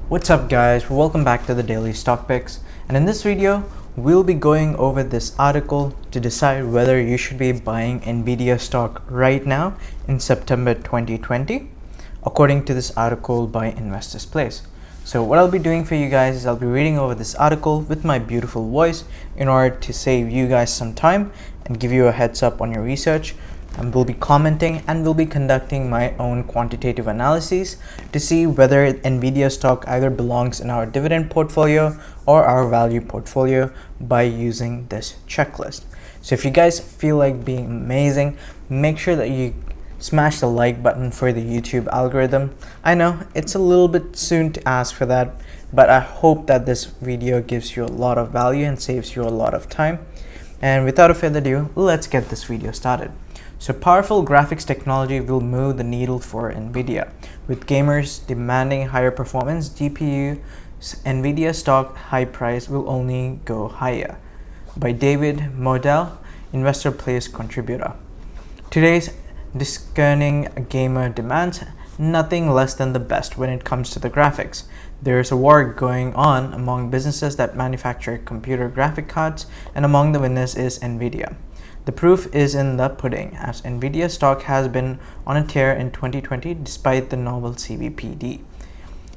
What's up guys, welcome back to the Daily Stock Picks, and in this video we'll be going over this article to decide whether you should be buying Nvidia stock right now in September 2020 according to this article by Investors Place. So what I'll be doing for you guys is I'll be reading over this article with my beautiful voice in order to save you guys some time and give you a heads up on your research. And we'll be commenting and we'll be conducting my own quantitative analyses to see whether Nvidia stock either belongs in our dividend portfolio or our value portfolio by using this checklist. So if you guys feel like being amazing, make sure that you smash the like button for the YouTube algorithm. I know it's a little bit soon to ask for that, but I hope that this video gives you a lot of value and saves you a lot of time. And without further ado, let's get this video started. So powerful graphics technology will move the needle for Nvidia. With gamers demanding higher performance GPU, Nvidia stock high price will only go higher. By David Modell, Investor Place contributor. Today's discerning gamer demands nothing less than the best when it comes to the graphics. There's a war going on among businesses that manufacture computer graphic cards, and among the winners is Nvidia. The proof is in the pudding, as Nvidia stock has been on a tear in 2020 despite the novel CVPD.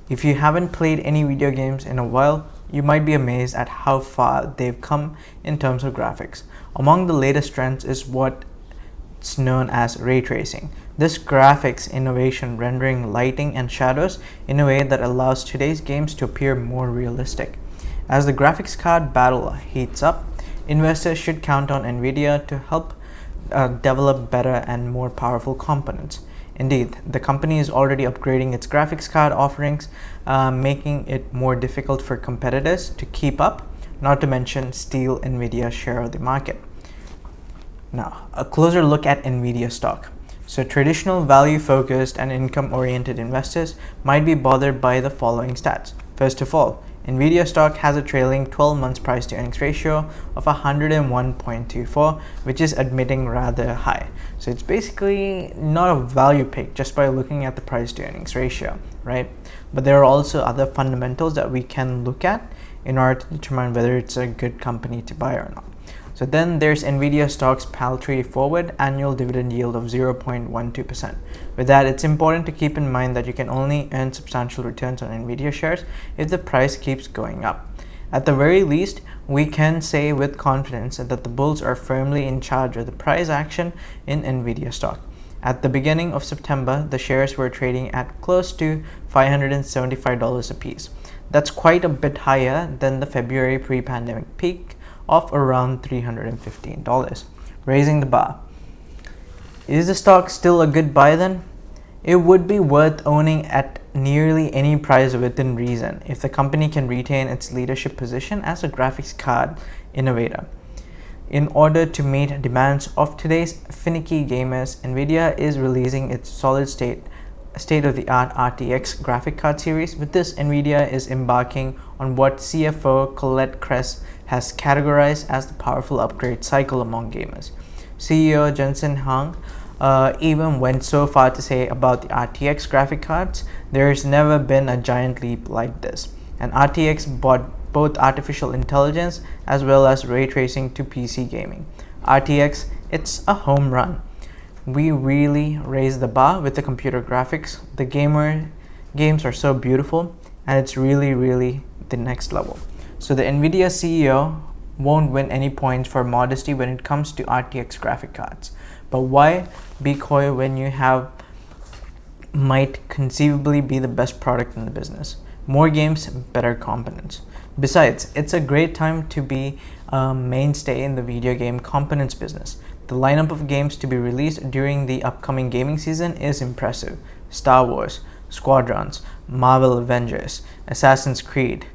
If you haven't played any video games in a while, you might be amazed at how far they've come in terms of graphics. Among the latest trends is what's known as ray tracing. This graphics innovation rendering lighting and shadows in a way that allows today's games to appear more realistic. As the graphics card battle heats up, investors should count on Nvidia to help develop better and more powerful components. Indeed, the company is already upgrading its graphics card offerings, making it more difficult for competitors to keep up, not to mention steal Nvidia's share of the market. Now, a closer look at Nvidia stock. So traditional value-focused and income-oriented investors might be bothered by the following stats. First of all, Nvidia stock has a trailing 12 months price to earnings ratio of 101.24, which is admitting rather high. So it's basically not a value pick just by looking at the price to earnings ratio, right? But there are also other fundamentals that we can look at in order to determine whether it's a good company to buy or not. So then there's Nvidia stock's paltry forward annual dividend yield of 0.12%. With that, it's important to keep in mind that you can only earn substantial returns on Nvidia shares if the price keeps going up. At the very least, we can say with confidence that the bulls are firmly in charge of the price action in Nvidia stock. At the beginning of September, the shares were trading at close to $575 a piece. That's quite a bit higher than the February pre-pandemic peak of around $315, raising the bar. Is the stock still a good buy then? It would be worth owning at nearly any price within reason if the company can retain its leadership position as a graphics card innovator. In order to meet demands of today's finicky gamers, Nvidia is releasing its state-of-the-art RTX graphic card series. With this, Nvidia is embarking on what CFO Colette Kress has categorized as the powerful upgrade cycle among gamers. CEO Jensen Huang even went so far to say about the RTX graphic cards, there's never been a giant leap like this. And RTX brought both artificial intelligence as well as ray tracing to PC gaming. RTX, it's a home run. We really raised the bar with the computer graphics. The games are so beautiful, and it's really the next level. So the Nvidia CEO won't win any points for modesty when it comes to RTX graphic cards. But why be coy when you might conceivably be the best product in the business? More games, better components. Besides, it's a great time to be a mainstay in the video game components business. The lineup of games to be released during the upcoming gaming season is impressive. Star Wars, Squadrons, Marvel Avengers, Assassin's Creed,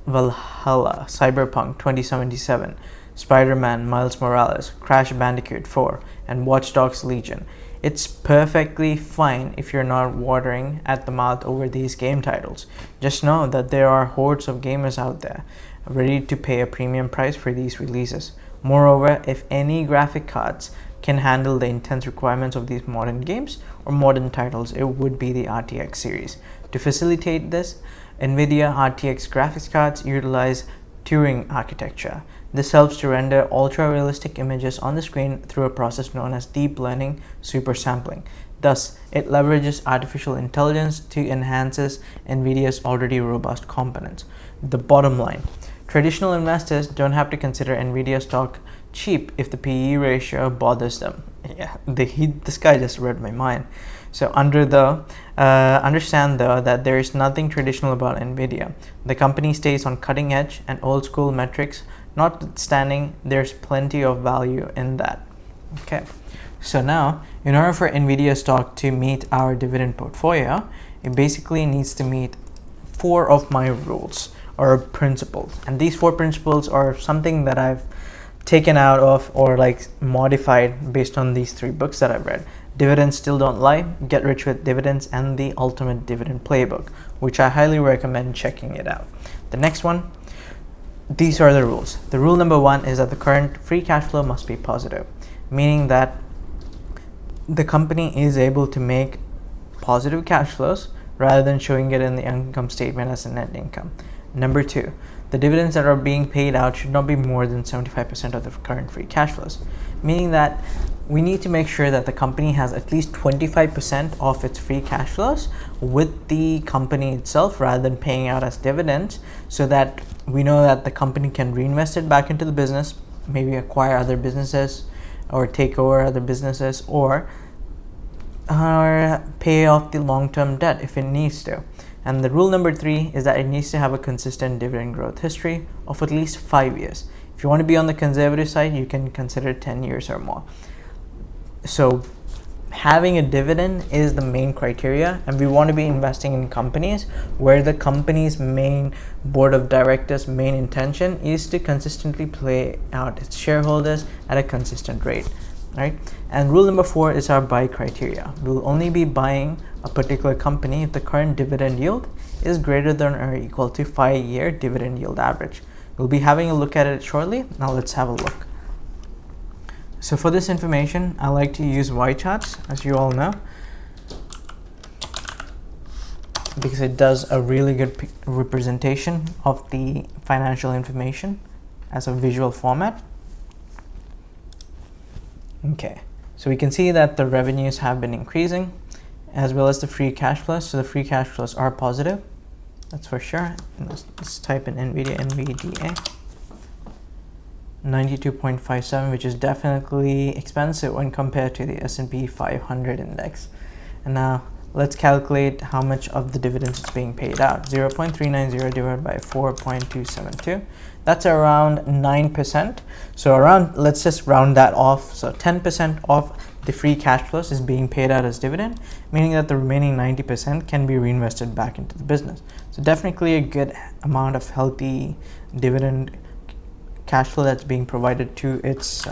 Valhalla, Cyberpunk 2077, Spider-Man Miles Morales, Crash Bandicoot 4, and Watch Dogs Legion. It's perfectly fine if you're not watering at the mouth over these game titles. Just know that there are hordes of gamers out there ready to pay a premium price for these releases. Moreover, if any graphic cards can handle the intense requirements of these modern games or modern titles, it would be the RTX series. To facilitate this, NVIDIA RTX graphics cards utilize Turing architecture. This helps to render ultra-realistic images on the screen through a process known as deep learning supersampling. Thus, it leverages artificial intelligence to enhance NVIDIA's already robust components. The bottom line: traditional investors don't have to consider NVIDIA stock cheap if the PE ratio bothers them. Yeah, this guy just read my mind. So understand though that there is nothing traditional about NVIDIA. The company stays on cutting edge and old school metrics. Notwithstanding, there's plenty of value in that. Okay, so now in order for NVIDIA stock to meet our dividend portfolio, it basically needs to meet 4 of my rules or principles. And these 4 principles are something that I've taken out of or like modified based on these 3 books that I've read: Dividends Still Don't Lie, Get Rich with Dividends, and The Ultimate Dividend Playbook, which I highly recommend checking it out. The next one, these are the rules. The rule number 1 is that the current free cash flow must be positive, meaning that the company is able to make positive cash flows rather than showing it in the income statement as a net income. Number 2, the dividends that are being paid out should not be more than 75% of the current free cash flows, meaning that we need to make sure that the company has at least 25% of its free cash flows with the company itself rather than paying out as dividends, so that we know that the company can reinvest it back into the business, maybe acquire other businesses or take over other businesses, or pay off the long-term debt if it needs to. And the rule number 3 is that it needs to have a consistent dividend growth history of at least 5 years. If you want to be on the conservative side, you can consider 10 years or more. So having a dividend is the main criteria, and we want to be investing in companies where the company's main board of directors' main intention is to consistently pay out its shareholders at a consistent rate, right? And rule number 4 is our buy criteria. We'll only be buying a particular company if the current dividend yield is greater than or equal to 5-year dividend yield average. We'll be having a look at it shortly. Now let's have a look. So for this information, I like to use Y charts, as you all know, because it does a really good representation of the financial information as a visual format. Okay, so we can see that the revenues have been increasing, as well as the free cash flows. So the free cash flows are positive, that's for sure. Let's type in NVDA 92.57, which is definitely expensive when compared to the S&P 500 index. And now let's calculate how much of the dividends is being paid out. 0.390 divided by 4.272. That's around 9%. So around, let's just round that off. So 10% of the free cash flows is being paid out as dividend, meaning that the remaining 90% can be reinvested back into the business. So definitely a good amount of healthy dividend cash flow that's being provided to its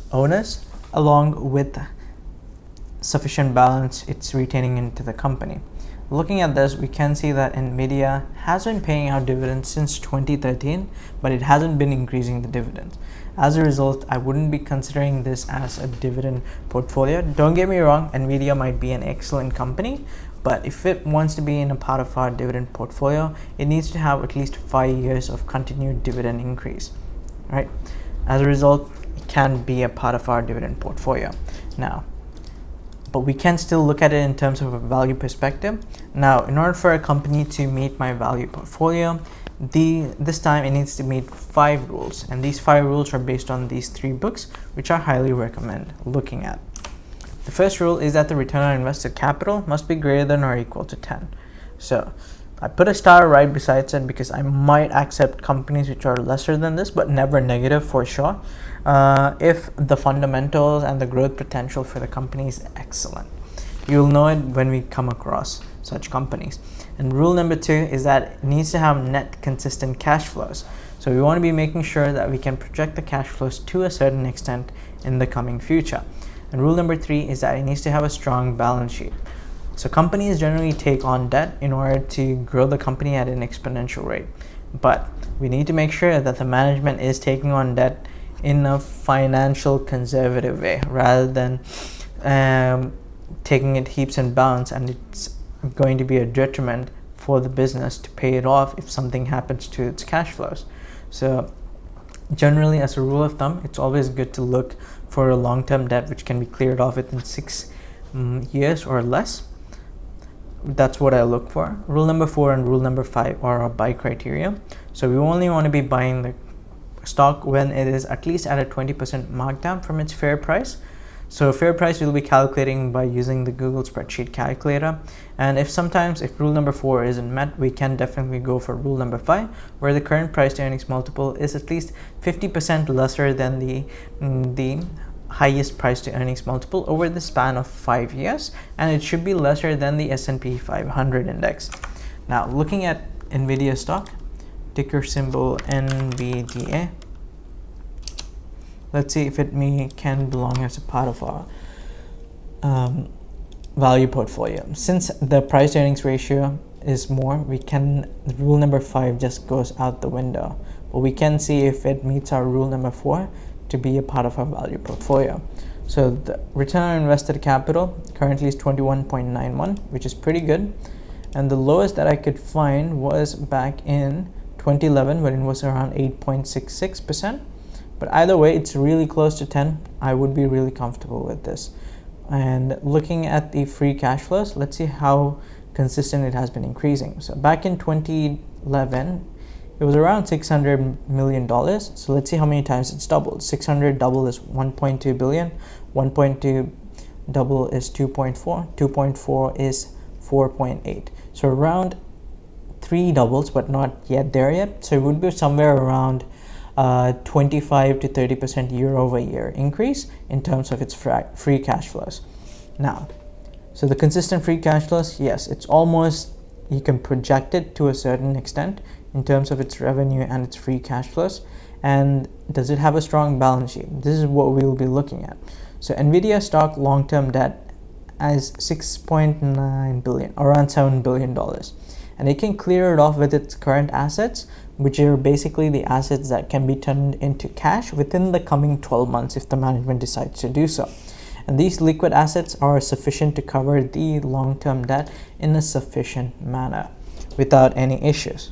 owners, along with sufficient balance it's retaining into the company. Looking at this, we can see that NVIDIA has been paying out dividends since 2013, but it hasn't been increasing the dividends. As a result, I wouldn't be considering this as a dividend portfolio. Don't get me wrong, NVIDIA might be an excellent company, but if it wants to be in a part of our dividend portfolio, it needs to have at least 5 years of continued dividend increase, right? As a result, it can be a part of our dividend portfolio. Now, but we can still look at it in terms of a value perspective. Now, in order for a company to meet my value portfolio, this time it needs to meet 5 rules, and these 5 rules are based on these 3 books, which I highly recommend looking at. The first rule is that the return on invested capital must be greater than or equal to 10. So I put a star right beside it because I might accept companies which are lesser than this, but never negative for sure, if the fundamentals and the growth potential for the company is excellent. You'll know it when we come across such companies. And rule number 2 is that it needs to have net consistent cash flows. So we want to be making sure that we can project the cash flows to a certain extent in the coming future. And rule number 3 is that it needs to have a strong balance sheet. So companies generally take on debt in order to grow the company at an exponential rate. But we need to make sure that the management is taking on debt in a financial conservative way rather than taking it heaps and bounds, and it's going to be a detriment for the business to pay it off if something happens to its cash flows. So generally, as a rule of thumb, it's always good to look for a long-term debt which can be cleared off within 6 years or less. That's what I look for. Rule number 4 and rule number 5 are our buy criteria. So we only want to be buying the stock when it is at least at a 20% markdown from its fair price. So fair price we'll be calculating by using the Google spreadsheet calculator, and if rule number 4 isn't met, we can definitely go for rule number 5, where the current price to earnings multiple is at least 50% lesser than the highest price to earnings multiple over the span of 5 years, and it should be lesser than the S&P 500 index. Now looking at Nvidia stock, ticker symbol NVDA. Let's see if it can belong as a part of our value portfolio. Since the price to earnings ratio is more, rule number 5 just goes out the window. But we can see if it meets our rule number 4 to be a part of our value portfolio. So the return on invested capital currently is 21.91, which is pretty good. And the lowest that I could find was back in 2011 when it was around 8.66%. But either way, it's really close to 10. I would be really comfortable with this. And looking at the free cash flows, let's see how consistent it has been increasing. So back in 2011, it was around $600 million. So let's see how many times it's doubled. 600 double is 1.2 billion. 1.2 double is 2.4. 2.4 is 4.8. So around 3 doubles, but not yet there yet. So it would be somewhere around 25 to 30% year over year increase in terms of its free cash flows. Now, so the consistent free cash flows, yes, it's almost, you can project it to a certain extent in terms of its revenue and its free cash flows. And does it have a strong balance sheet? This is what we'll be looking at. So Nvidia stock long-term debt is 6.9 billion, around $7 billion. And it can clear it off with its current assets, which are basically the assets that can be turned into cash within the coming 12 months if the management decides to do so. And these liquid assets are sufficient to cover the long-term debt in a sufficient manner without any issues.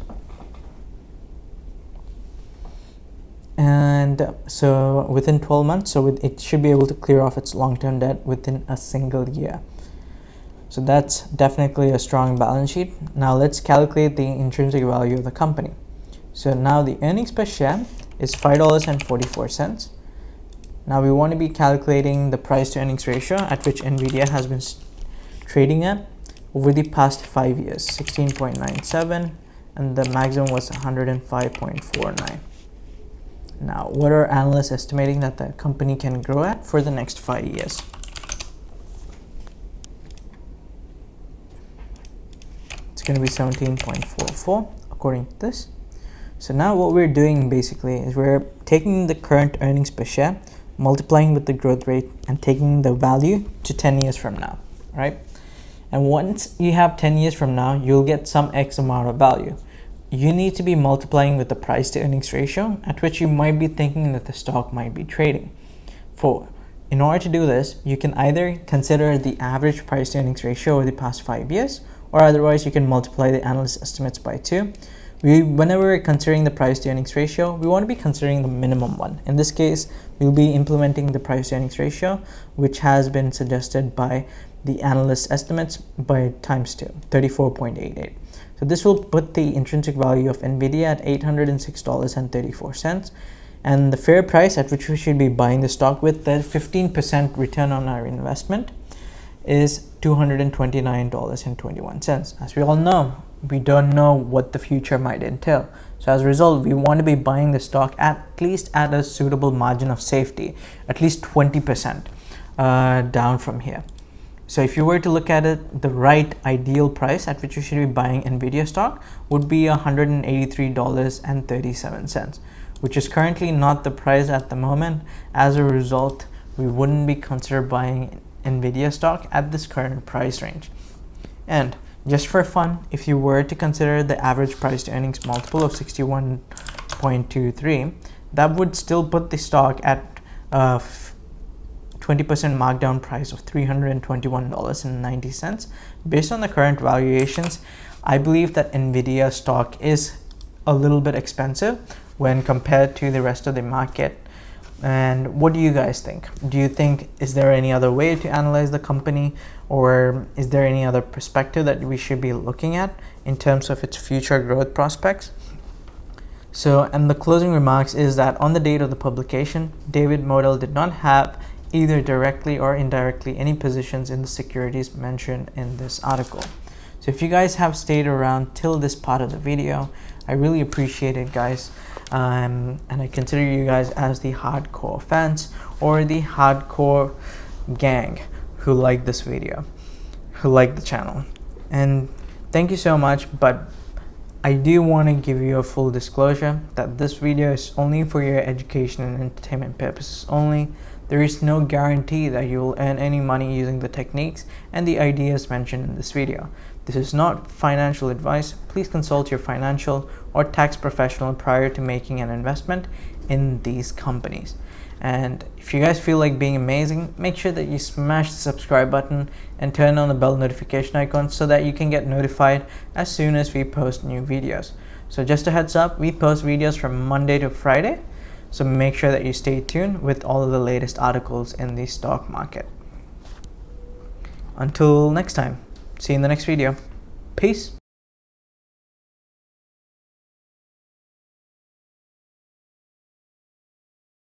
And so within 12 months, so it should be able to clear off its long-term debt within a single year. So that's definitely a strong balance sheet. Now let's calculate the intrinsic value of the company. So now the earnings per share is $5.44. Now we want to be calculating the price to earnings ratio at which Nvidia has been trading at over the past 5 years, 16.97, and the maximum was 105.49. Now, what are analysts estimating that the company can grow at for the next 5 years? It's going to be 17.44 according to this. So now what we're doing basically is we're taking the current earnings per share, multiplying with the growth rate, and taking the value to 10 years from now, right? And once you have 10 years from now, you'll get some X amount of value. You need to be multiplying with the price to earnings ratio at which you might be thinking that the stock might be trading for. In order to do this, you can either consider the average price to earnings ratio over the past 5 years, or otherwise you can multiply the analyst estimates by 2. Whenever we're considering the price to earnings ratio, we want to be considering the minimum one. In this case, we'll be implementing the price to earnings ratio, which has been suggested by the analyst estimates by times 2, 34.88. So this will put the intrinsic value of Nvidia at $806.34, and the fair price at which we should be buying the stock with the 15% return on our investment is $229.21. As we all know, we don't know what the future might entail. So as a result, we want to be buying the stock at least at a suitable margin of safety, at least 20% down from here. So if you were to look at it, the right ideal price at which you should be buying Nvidia stock would be $183.37, which is currently not the price at the moment. As a result, we wouldn't be considered buying Nvidia stock at this current price range. And just for fun, if you were to consider the average price to earnings multiple of 61.23, that would still put the stock at 20% markdown price of $321.90. Based on the current valuations, I believe that Nvidia stock is a little bit expensive when compared to the rest of the market. And what do you guys think? Do you think, is there any other way to analyze the company, or is there any other perspective that we should be looking at in terms of its future growth prospects? So, and the closing remarks is that on the date of the publication, David Modell did not have either directly or indirectly any positions in the securities mentioned in this article. So if you guys have stayed around till this part of the video, I really appreciate it, guys. And I consider you guys as the hardcore fans or the hardcore gang who like this video, who like the channel. And thank you so much, but I do want to give you a full disclosure that this video is only for your education and entertainment purposes only. There is no guarantee that you will earn any money using the techniques and the ideas mentioned in this video. This is not financial advice. Please consult your financial or tax professional prior to making an investment in these companies. And if you guys feel like being amazing, make sure that you smash the subscribe button and turn on the bell notification icon so that you can get notified as soon as we post new videos. So just a heads up, we post videos from Monday to Friday. So make sure that you stay tuned with all of the latest articles in the stock market. Until next time, see you in the next video. Peace.